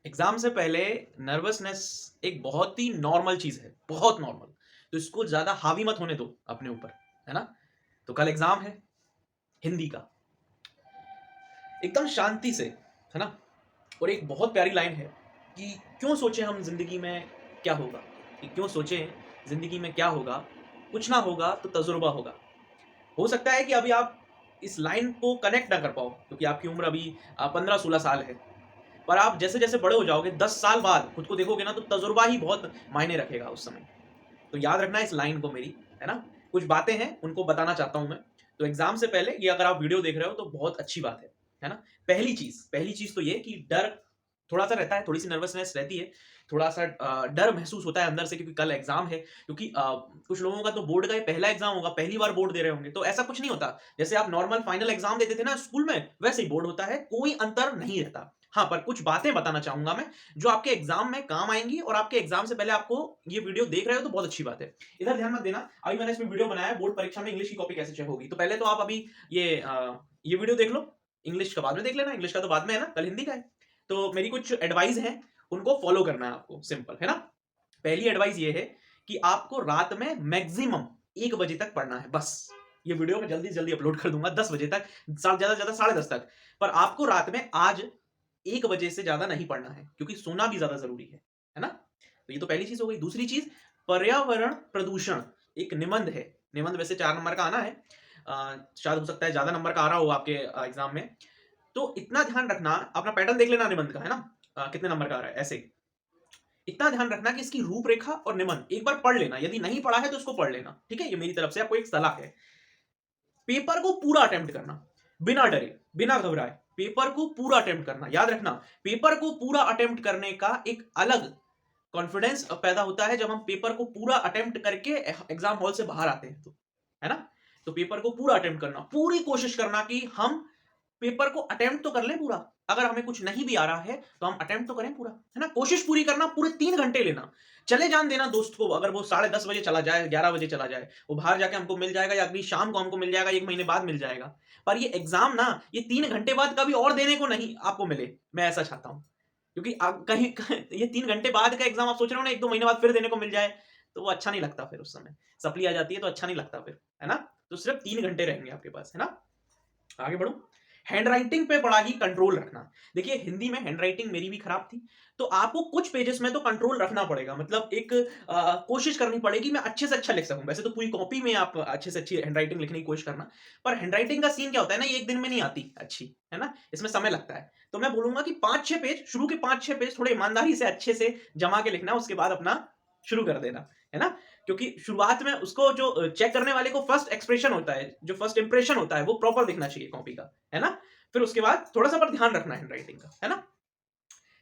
Exam से पहले nervousness एक बहुत ही नॉर्मल चीज है, बहुत नॉर्मल। तो इसको ज्यादा हावी मत होने दो अपने ऊपर, है ना। तो कल एग्जाम है हिंदी का, एकदम शांति से, है ना। और एक बहुत प्यारी लाइन है कि क्यों सोचें हम जिंदगी में क्या होगा, कि क्यों सोचें जिंदगी में क्या होगा, कुछ ना होगा तो तजुर्बा होगा। हो सकता है कि अभी आप इस लाइन को कनेक्ट ना कर पाओ क्योंकि आपकी उम्र अभी 15-16 साल है। पर आप जैसे जैसे बड़े हो जाओगे, 10 साल बाद खुद को देखोगे ना, तो तजुर्बा ही बहुत मायने रखेगा उस समय। तो याद रखना इस लाइन को मेरी, है ना। कुछ बातें हैं उनको बताना चाहता हूं मैं। तो एग्जाम से पहले ये अगर आप वीडियो देख रहे हो तो बहुत अच्छी बात है ना। पहली चीज तो ये कि डर थोड़ा सा रहता है, थोड़ी सी नर्वसनेस रहती है, थोड़ा सा डर महसूस होता है अंदर से, क्योंकि कल एग्जाम है। क्योंकि कुछ लोगों का तो बोर्ड का ये पहला एग्जाम होगा, पहली बार बोर्ड दे रहे होंगे। तो ऐसा कुछ नहीं होता, जैसे आप नॉर्मल फाइनल एग्जाम देते थे ना स्कूल में, वैसे ही बोर्ड होता है, कोई अंतर नहीं रहता। हाँ, पर कुछ बातें बताना चाहूंगा मैं जो आपके एग्जाम में काम आएंगी, और आपके एग्जाम से पहले आपको ये वीडियो देख रहे हो तो बहुत अच्छी बात है। इधर ध्यान मत देना, अभी मैंने इसमें वीडियो बनाया है बोर्ड परीक्षा में इंग्लिश की कॉपी कैसे चेक होगी। तो पहले तो आप अभी ये वीडियो देख लो। इंग्लिश का बाद में देख लेना, इंग्लिश का तो बाद में है ना, कल हिंदी का है। तो मेरी कुछ एडवाइस है, उनको फॉलो करना है आपको, सिंपल है ना। पहली एडवाइस ये है कि आपको रात में मैक्सिमम 1 बजे तक पढ़ना है, बस। ये वीडियो मैं जल्दी जल्दी अपलोड कर दूंगा 10 बजे तक, ज्यादा से ज्यादा 10:30 तक। पर आपको रात में आज 1 बजे से ज्यादा नहीं पढ़ना है, क्योंकि सोना भी ज्यादा जरूरी है ना। तो ये तो पहली चीज हो गई। दूसरी चीज, पर्यावरण प्रदूषण एक निबंध है। निबंध वैसे 4 नंबर का आना है, शायद हो सकता है ज्यादा नंबर का आ रहा हो आपके एग्जाम में। तो इतना ध्यान रखना, अपना पैटर्न देख लेना निबंध का, है ना। कितने नंबर का आ रहा है ऐसे। इतना ध्यान रखना कि इसकी रूपरेखा और निबंध एक बार पढ़ लेना, यदि नहीं पढ़ा है तो इसको पढ़ लेना, ठीक है। ये मेरी तरफ से आपको एक सलाह है। पेपर को पूरा अटेम्प्ट करना, बिना डरे, बिना घबराए, पेपर को पूरा अटेम्प्ट करना। याद रखना, पेपर को पूरा अटेम्प्ट करने का एक अलग कॉन्फिडेंस पैदा होता है जब हम पेपर को पूरा अटेम्प्ट करके एग्जाम हॉल से बाहर आते हैं, तो है ना। तो पेपर को पूरा अटेम्प्ट करना, पूरी कोशिश करना कि हम पेपर को अटेम्प्ट तो कर लें पूरा। अगर हमें कुछ नहीं भी आ रहा है तो हम अटेम्प्ट तो करें पूरा, है ना। कोशिश पूरी करना, पूरे 3 घंटे लेना। चले जान देना दोस्त को, अगर वो 10:30 बजे चला जाए, 11 बजे चला जाए, वो बाहर जाके हमको मिल जाएगा, या अगली शाम को हमको मिल जाएगा, 1 महीने बाद मिल जाएगा। पर ये एग्जाम ना, ये 3 घंटे बाद कभी और देने को नहीं आपको मिले, मैं ऐसा चाहता हूं। क्योंकि कहीं ये 3 घंटे बाद का एग्जाम आप सोच रहे हो ना, 1-2 महीने बाद फिर देने को मिल जाए, तो वो अच्छा नहीं लगता। फिर उस समय सप्ली आ जाती है तो अच्छा नहीं लगता फिर, है ना। तो सिर्फ 3 घंटे रहेंगे आपके पास, है ना। आगे बढ़ो। हैंडराइटिंग पे बड़ा ही कंट्रोल रखना। देखिए, हिंदी में हैंडराइटिंग मेरी भी खराब थी, तो आपको कुछ पेजेस में तो कंट्रोल रखना पड़ेगा। मतलब एक कोशिश करनी पड़ेगी मैं अच्छे से अच्छा लिख सकूं। वैसे तो पूरी कॉपी में आप अच्छे से अच्छी हैंडराइटिंग लिखने की कोशिश करना, पर हैंडराइटिंग का सीन क्या होता है ना, ये एक दिन में नहीं आती अच्छी, है ना। इसमें समय लगता है। तो मैं बोलूंगा कि 5-6 पेज, शुरू के 5-6 पेज थोड़े ईमानदारी से अच्छे से जमा के लिखना, उसके बाद अपना शुरू कर देना, है ना। क्योंकि शुरुआत में उसको जो चेक करने वाले को फर्स्ट एक्सप्रेशन होता है, जो फर्स्ट इंप्रेशन होता है, वो प्रॉपर दिखना चाहिए कॉपी का, है ना। फिर उसके बाद थोड़ा सा पर ध्यान रखना हैंडराइटिंग का, है ना।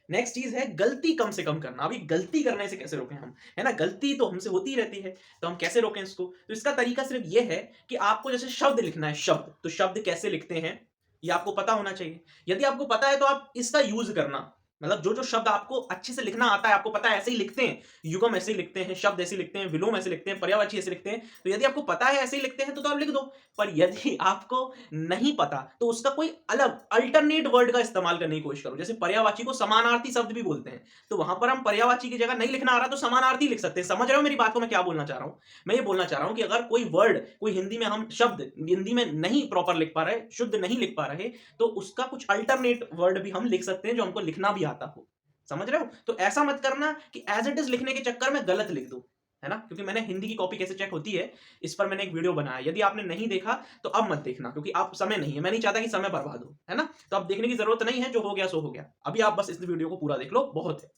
नेक्स्ट चीज है गलती कम से कम करना। अभी गलती करने से कैसे रोकें हम, है ना। गलती तो हमसे होती ही रहती है, तो हम कैसे रोकें इसको। तो इसका तरीका सिर्फ ये है कि आपको जैसे शब्द लिखना है, शब्द, तो शब्द कैसे लिखते हैं ये आपको पता होना चाहिए। यदि आपको पता है तो आप इसका यूज करना। मतलब जो जो शब्द आपको अच्छे से लिखना आता है, आपको पता है ऐसे ही लिखते हैं, युगम ऐसे ही लिखते हैं, शब्द ऐसे लिखते हैं, विलोम ऐसे लिखते हैं, पर्यायवाची ऐसे लिखते हैं, तो यदि आपको पता है ऐसे ही लिखते हैं तो आप लिख दो। पर यदि आपको नहीं पता तो उसका कोई अलग अल्टरनेट वर्ड का इस्तेमाल करने की कोशिश करो। जैसे पर्यायवाची को समानार्थी शब्द भी बोलते हैं, तो वहां पर हम पर्यायवाची की जगह नहीं लिखना आ रहा तो समानार्थी लिख सकते हैं। समझ रहे हो मेरी बात को, मैं क्या बोलना चाह रहा हूं। मैं ये बोलना चाह रहा हूं कि अगर कोई वर्ड, कोई हिंदी में हम शब्द हिंदी में नहीं प्रॉपर लिख पा रहे, शुद्ध नहीं लिख पा रहे, तो उसका कुछ अल्टरनेट वर्ड भी हम लिख सकते हैं जो हमको लिखना भी आता हो। समझ रहे हो। तो ऐसा मत करना कि एज इट इज लिखने के चक्कर में गलत लिख दो, है ना। क्योंकि मैंने हिंदी की कॉपी कैसे चेक होती है, इस पर मैंने एक वीडियो बनाया। यदि आपने नहीं देखा तो अब मत देखना, क्योंकि आप समय नहीं है, मैं नहीं चाहता कि समय बर्बाद हो, है ना। तो अब देखने की जरूरत नहीं है, जो हो गया सो हो गया। अभी आप बस इस वीडियो को पूरा देख लो, बहुत है।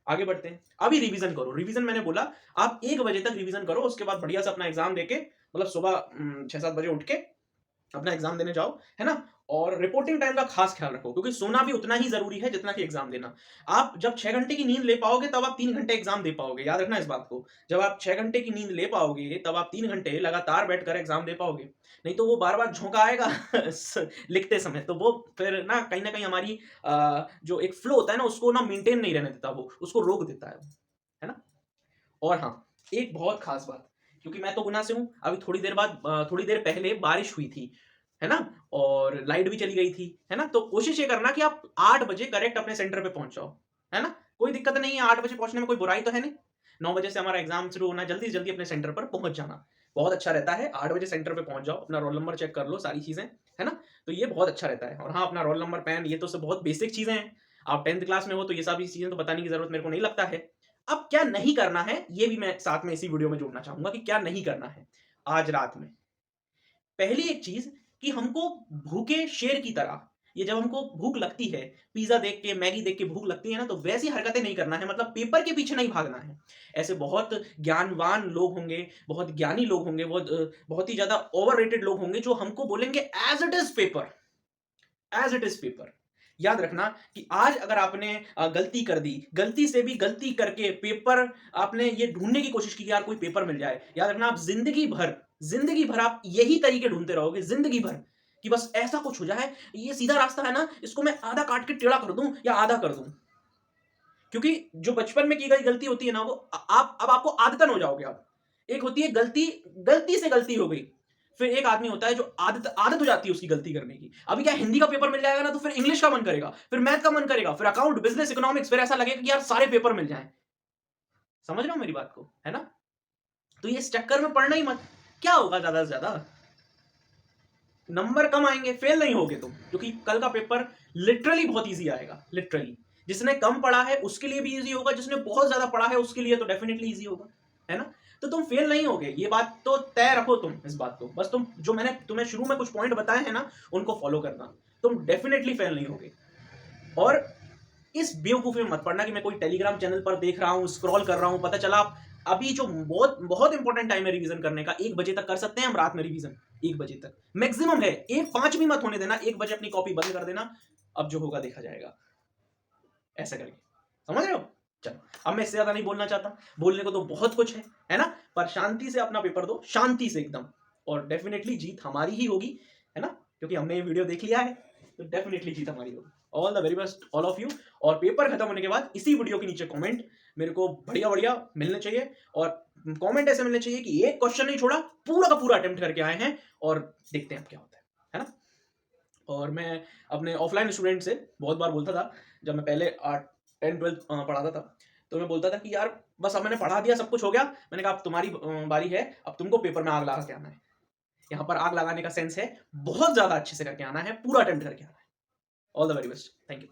आगे बढ़ते हैं। अभी रिवीजन करो। रिवीजन मैंने बोला, आप 1 बजे तक रिवीजन करो, उसके बाद बढ़िया से अपना एग्जाम देके, मतलब सुबह 6-7 बजे उठ के अपना एग्जाम देने जाओ, है ना। और रिपोर्टिंग टाइम का खास ख्याल रखो, क्योंकि सोना भी उतना ही जरूरी है जितना कि एग्जाम देना। आप जब 6 घंटे की नींद ले पाओगे तब आप 3 घंटे एग्जाम दे पाओगे। याद रखना इस बात को। जब आप 6 घंटे की नींद ले पाओगे तब आप 3 घंटे लगातार बैठकर एग्जाम दे पाओगे। नहीं तो वो बार बार झोंका आएगा लिखते समय, तो वो फिर ना कहीं हमारी जो एक फ्लो होता है ना, उसको ना मेंटेन नहीं रहने देता, वो उसको रोक देता है ना। और हाँ, एक बहुत खास बात, क्योंकि मैं तो गुना से हूँ, अभी थोड़ी देर पहले बारिश हुई थी, है ना। और लाइट भी चली गई थी, है ना। तो कोशिश ये करना कि आप 8 बजे करेक्ट अपने सेंटर पे पहुंच जाओ, है ना? कोई दिक्कत नहीं है, 8 बजे पहुँचने में कोई बुराई तो है नहीं। 9 बजे से हमारा एग्ज़ाम शुरू होना है, जल्दी से जल्दी अपने सेंटर पर पहुँच जाना। बहुत अच्छा रहता है, 8 बजे सेंटर पे पहुँच जाओ, अपना रोल नंबर चेक कर लो, सारी चीज़ें, है ना? तो ये बहुत अच्छा रहता है। और हाँ, अपना रोल नंबर, पैन, ये तो सब बहुत बेसिक चीज़ें हैं। आप 10th क्लास में हो तो ये सारी चीज़ें तो बताने की ज़रूरत मेरे को नहीं लगता है। अब क्या नहीं करना है, ये भी मैं साथ में इसी वीडियो में जोड़ना चाहूँगा कि क्या नहीं करना है आज रात में। पहली एक चीज़ कि हमको भूखे शेर की तरह, ये जब हमको भूख लगती है, पिज़्ज़ा देख के, मैगी देख के भूख लगती है ना, तो वैसी हरकतें नहीं करना है, मतलब पेपर के पीछे नहीं भागना है। ऐसे बहुत ज्ञानवान लोग होंगे, बहुत ज्ञानी लोग होंगे, बहुत ही ज़्यादा ओवररेटेड लोग होंगे जो हमको बोलेंगे as it is paper, as it is paper. याद रखना कि आज अगर आपने गलती कर दी, गलती से भी गलती करके पेपर आपने ये ढूँढने की कोशिश की कि यार कोई पेपर मिल जाए। याद रखना आप ज़िंदगी भर आप यही तरीके ढूँढते रहोगे, ज़िंदगी भर, कि बस ऐसा कुछ हो जाए, ये सीधा रास्ता है ना, इसको मैं आधा काट के टेढ़ा कर दूँ या आधा कर दूँ। क्योंकि जो बचपन में की गई गलती होती है ना, वो आप अब आपको आदतन हो जाओगे आप। एक होती है गलती, गलती से गलती हो गई। फिर एक आदमी होता है जो आदत आदत हो जाती है उसकी गलती करने की। अभी क्या हिंदी का पेपर मिल जाएगा ना, तो फिर इंग्लिश का मन करेगा, फिर मैथ का मन करेगा, फिर अकाउंट, बिज़नेस, इकोनॉमिक्स, फिर ऐसा लगेगा कि यार सारे पेपर मिल जाएँ। समझ रहे हो मेरी बात को, है ना? तो ये इस चक्कर में पड़ना ही मत। क्या होगा ज़्यादा से ज़्यादा? नंबर कम आएँगे, फेल नहीं होगे तुम, क्योंकि कल का पेपर लिटरली बहुत ईज़ी आएगा, लिटरली। जिसने कम पढ़ा है उसके लिए भी ईज़ी होगा, जिसने बहुत ज़्यादा पढ़ा है उसके लिए तो डेफिनिटली ईज़ी होगा, है ना? तो तुम फेल नहीं होगे, ये बात तो तय रखो तुम, इस बात को। बस तुम, जो मैंने तुम्हें शुरू में कुछ पॉइंट बताए हैं ना, उनको फॉलो करना। तुम डेफिनिटली फेल नहीं होगे। और इस बेवकूफ़ी में मत पड़ना कि मैं कोई टेलीग्राम चैनल पर देख रहा हूँ, स्क्रॉल कर रहा हूँ, पता चला अभी जो बहुत बहुत इंपॉर्टेंट टाइम है रिवीजन करने का, 1 बजे तक कर सकते हैं हम रात में रिवीजन, 1 बजे तक मैक्सिमम है। 1-5 भी मत होने देना, 1 बजे अपनी कॉपी बंद कर देना, अब जो होगा देखा जाएगा, ऐसा करके। समझ रहे हो? चलो, अब मैं इससे ज़्यादा नहीं बोलना चाहता, बोलने को तो बहुत कुछ है ना? पर शांति से अपना पेपर दो, शांति से एकदम, और डेफिनिटली जीत हमारी ही होगी, है ना? क्योंकि हमने ये वीडियो देख लिया है, तो डेफिनिटली जीत हमारी होगी। All the very best all of you. और पेपर खत्म होने के बाद इसी वीडियो के नीचे कमेंट मेरे को बढ़िया-बढ़िया मिलने चाहिए, और कमेंट ऐसे मिलने चाहिए कि एक क्वेश्चन नहीं छोड़ा, पूरा का पूरा अटेम्प्ट करके आए हैं, और देखते हैं अब क्या होता है ना? और मैं अपने ऑफलाइन स्टूडेंट से बहुत बार बोलता था, जब मैं पहले 10-12 पढ़ाता था, तो मैं बोलता था कि यार बस अब मैंने पढ़ा दिया, सब कुछ हो गया। मैंने कहा अब तुम्हारी बारी है, अब तुमको पेपर में आग लगा के आना है। यहाँ पर आग लगाने का सेंस है बहुत ज़्यादा अच्छे से करके आना है, पूरा अटेम्प्ट करके आना है। All the very best, thank you.